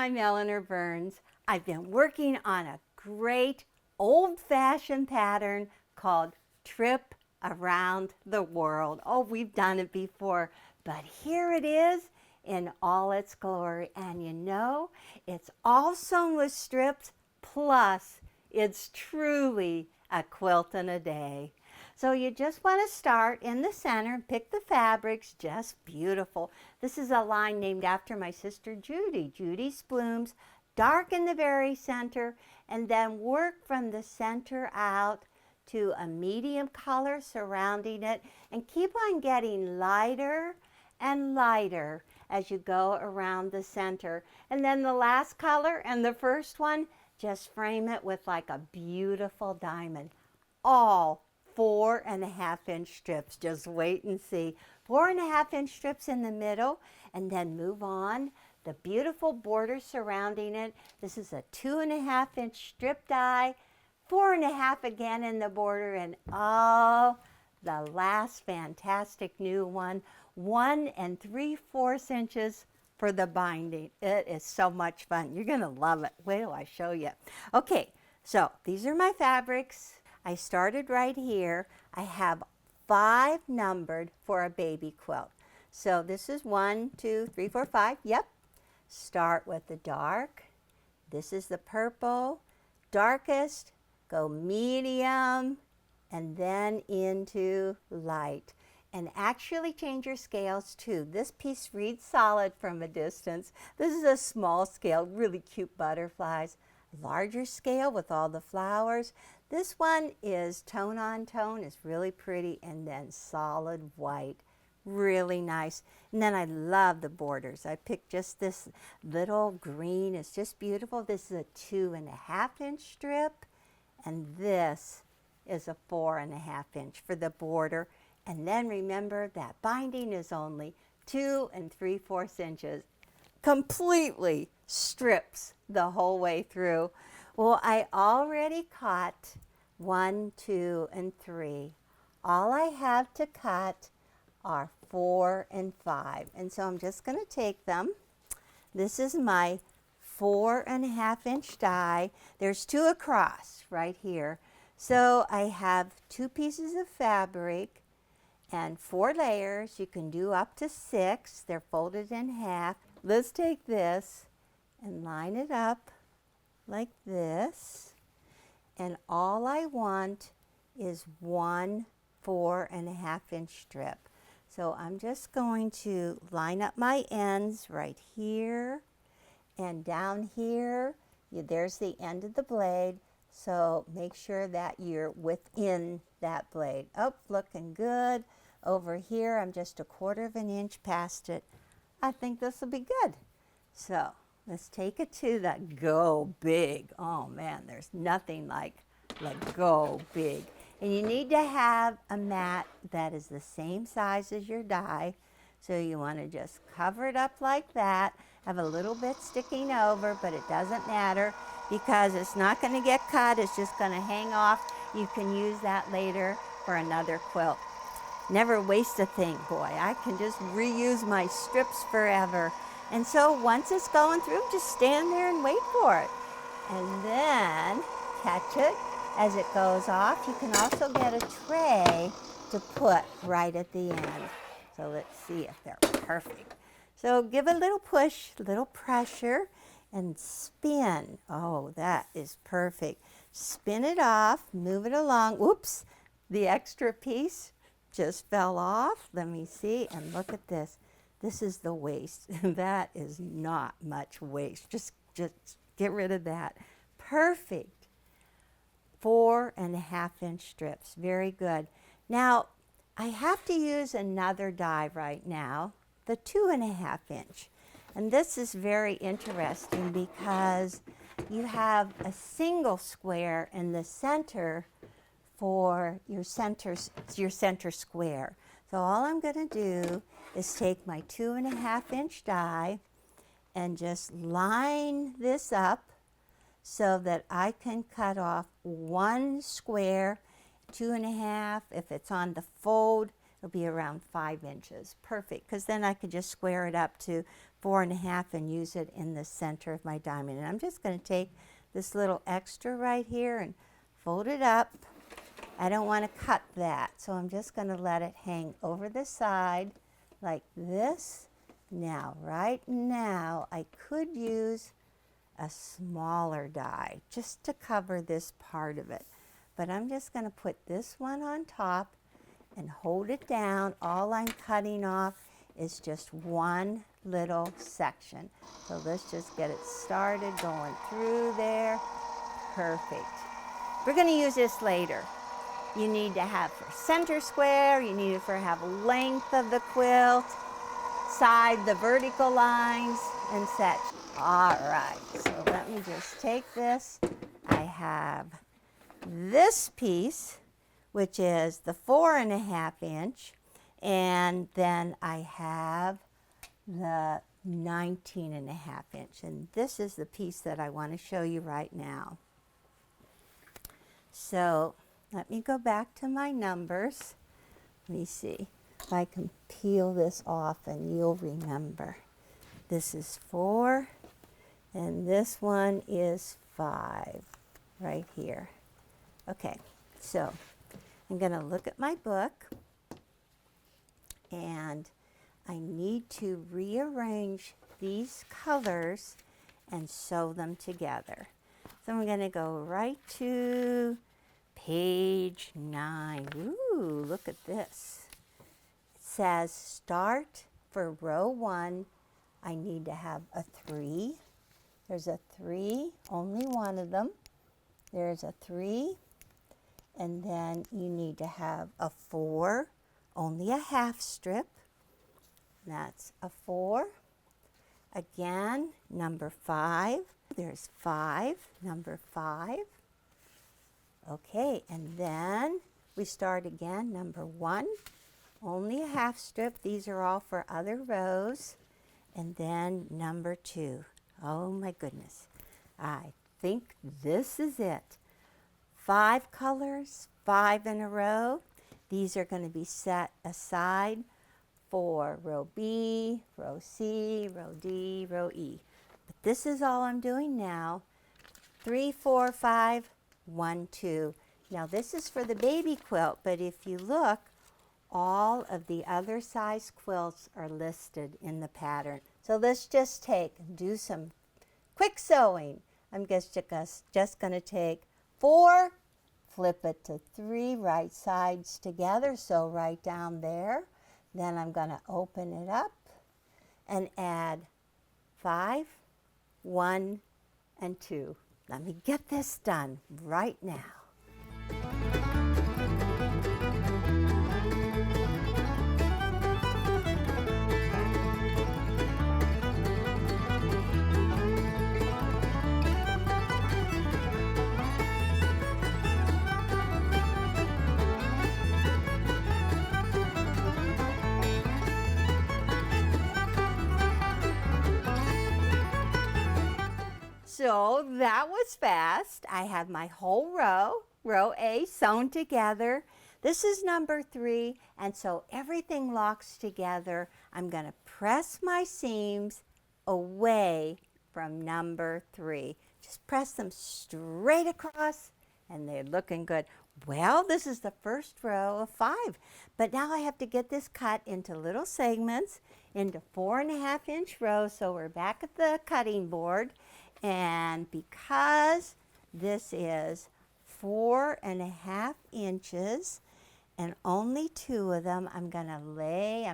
I'm Eleanor Burns. I've been working on a great old-fashioned pattern called Trip Around the World. Oh, we've done it before, but here it is in all its glory. And you know, it's all sewn with strips, plus it's truly a quilt in a day. So you just want to start in the center and pick the fabrics, just beautiful. This is a line named after my sister Judy. Judy's blooms, dark in the very center, and then work from the center out to a medium color surrounding it, and keep on getting lighter and lighter as you go around the center. And then the last color and the first one, just frame it with like a beautiful diamond. All 4.5-inch strips. Just wait and see. 4.5-inch strips in the middle, and then move on. The beautiful border surrounding it. This is a 2.5-inch strip die, 4.5 again in the border, and oh, the last fantastic new one, 1 3/4 inches for the binding. It is so much fun. You're gonna love it. Wait till I show you. Okay, so these are my fabrics. I started right here. I have 5 numbered for a baby quilt. So this is 1, 2, 3, 4, 5. Yep. Start with the dark. This is the purple. Darkest, go medium, and then into light. And actually change your scales too. This piece reads solid from a distance. This is a small scale, really cute butterflies. Larger scale with all the flowers. This one is tone on tone, it's really pretty, and then solid white, really nice. And then I love the borders. I picked just this little green, it's just beautiful. This is a 2.5-inch strip, and this is a 4.5-inch for the border. And then remember that binding is only 2 3/4 inches. Completely strips the whole way through. Well, I already cut 1, 2, and 3. All I have to cut are 4 and 5. And so I'm just going to take them. This is my 4.5-inch die. There's 2 across right here. So I have 2 pieces of fabric and 4 layers. You can do up to 6. They're folded in half. Let's take this and line it up like this. And all I want is 1 4.5-inch strip. So I'm just going to line up my ends right here and down here. There's the end of the blade. So make sure that you're within that blade. Oh, looking good. Over here, I'm just 1/4 inch past it. I think this will be good. So let's take it to the Go Big. Oh man, there's nothing like Go Big. And you need to have a mat that is the same size as your die. So you want to just cover it up like that. Have a little bit sticking over, but it doesn't matter because it's not going to get cut. It's just going to hang off. You can use that later for another quilt. Never waste a thing, boy. I can just reuse my strips forever. And so once it's going through, just stand there and wait for it. And then catch it as it goes off. You can also get a tray to put right at the end. So let's see if they're perfect. So give a little push, a little pressure, and spin. Oh, that is perfect. Spin it off, move it along. Whoops, the extra piece just fell off. Let me see, and look at this. This is the waste. That is not much waste. Just get rid of that. Perfect. 4.5-inch strips. Very good. Now, I have to use another die right now, the 2.5-inch. And this is very interesting because you have a single square in the center for your center square. So all I'm going to do is take my 2.5-inch die and just line this up so that I can cut off 1 square, 2.5. If it's on the fold, it'll be around 5 inches. Perfect, because then I could just square it up to 4.5 and use it in the center of my diamond. And I'm just going to take this little extra right here and fold it up. I don't want to cut that, so I'm just going to let it hang over the side like this. Now, right now, I could use a smaller die just to cover this part of it. But I'm just going to put this one on top and hold it down. All I'm cutting off is just one little section. So let's just get it started going through there. Perfect. We're going to use this later. You need to have for center square, you need it for have length of the quilt, side the vertical lines, and such. All right, so let me just take this. I have this piece, which is the 4.5 inch, and then I have the 19.5 inch, and this is the piece that I want to show you right now. So let me go back to my numbers. Let me see if I can peel this off and you'll remember. This is 4 and this one is 5 right here. Okay, so I'm going to look at my book and I need to rearrange these colors and sew them together. So I'm going to go right to page 9. Ooh, look at this. It says start for row 1. I need to have a 3. There's a 3, only one of them. There's a 3. And then you need to have a 4, only a half strip. That's a 4. Again, number 5. There's 5, number 5. Okay, and then we start again, number 1, only a half strip. These are all for other rows. And then number 2. Oh my goodness, I think this is it. 5 colors, 5 in a row. These are going to be set aside for row B, row C, row D, row E. But this is all I'm doing now. 3, 4, 5, 1, 2. Now this is for the baby quilt, but if you look, all of the other size quilts are listed in the pattern. So let's just do some quick sewing. I'm just going to take 4, flip it to 3 right sides together, sew right down there. Then I'm going to open it up and add 5, 1, and 2. Let me get this done right now. So that was fast. I have my whole row A sewn together. This is number 3, and so everything locks together. I'm going to press my seams away from number 3. Just press them straight across, and they're looking good. Well, this is the first row of 5, but now I have to get this cut into little segments, into 4.5 inch rows. So we're back at the cutting board. And because this is 4.5 inches and only 2 of them, I'm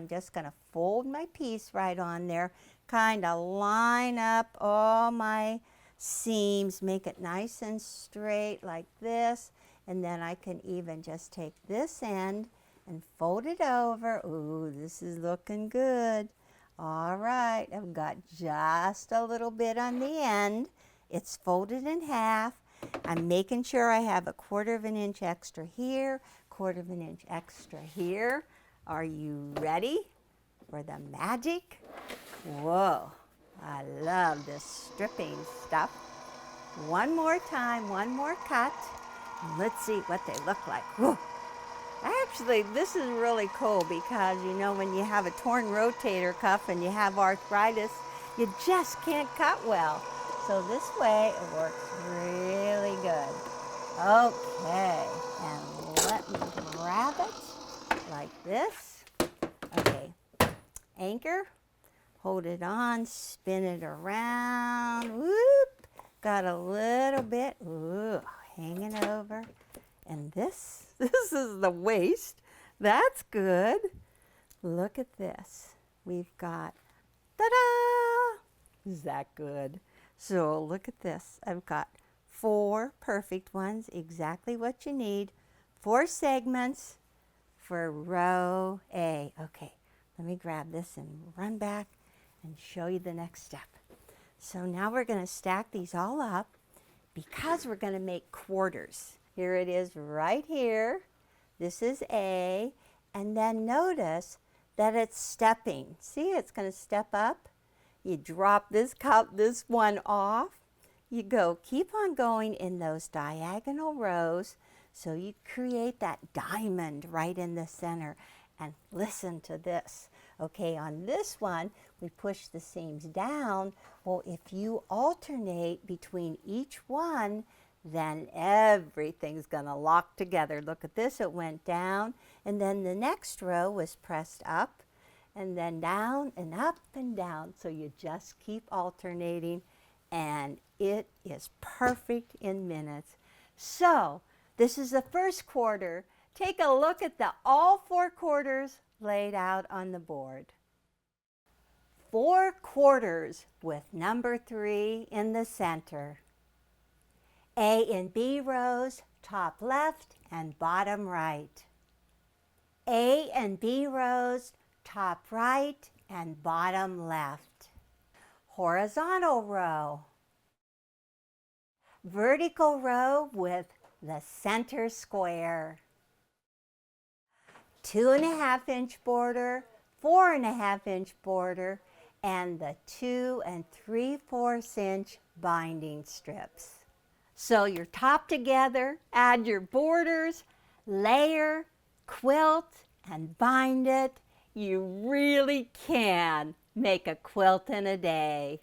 just going to fold my piece right on there, kind of line up all my seams, make it nice and straight like this. And then I can even just take this end and fold it over. Ooh, this is looking good. All right, I've got just a little bit on the end. It's folded in half. I'm making sure I have a 1/4 inch extra here, 1/4 inch extra here. Are you ready for the magic? Whoa, I love this stripping stuff. One more time, one more cut. Let's see what they look like. Whoa. Actually, this is really cool because, you know, when you have a torn rotator cuff and you have arthritis, You just can't cut well. So this way it works really good. Okay, and let me grab it like this. Okay, anchor, hold it on, spin it around, whoop. Got a little bit, ooh, hanging over. And this is the waist. That's good. Look at this. We've got, ta-da! Is that good? So look at this. I've got 4 perfect ones, exactly what you need. 4 segments for row A. Okay, let me grab this and run back and show you the next step. So now we're going to stack these all up because we're going to make quarters. Here it is right here. This is A, and then notice that it's stepping. See, it's going to step up. You drop this one off. You go, keep on going in those diagonal rows so you create that diamond right in the center. And listen to this. Okay, on this one, we push the seams down. Well, if you alternate between each one, then everything's gonna lock together. Look at this, it went down, and then the next row was pressed up, and then down and up and down. So you just keep alternating, and it is perfect in minutes. So this is the first quarter. Take a look at all 4 quarters laid out on the board. 4 quarters with number 3 in the center. A and B rows, top left and bottom right. A and B rows, top right and bottom left. Horizontal row. Vertical row with the center square. 2.5 inch border, 4.5 inch border, and the 2 3/4 inch binding strips. Sew your top together, add your borders, layer, quilt, and bind it. You really can make a quilt in a day.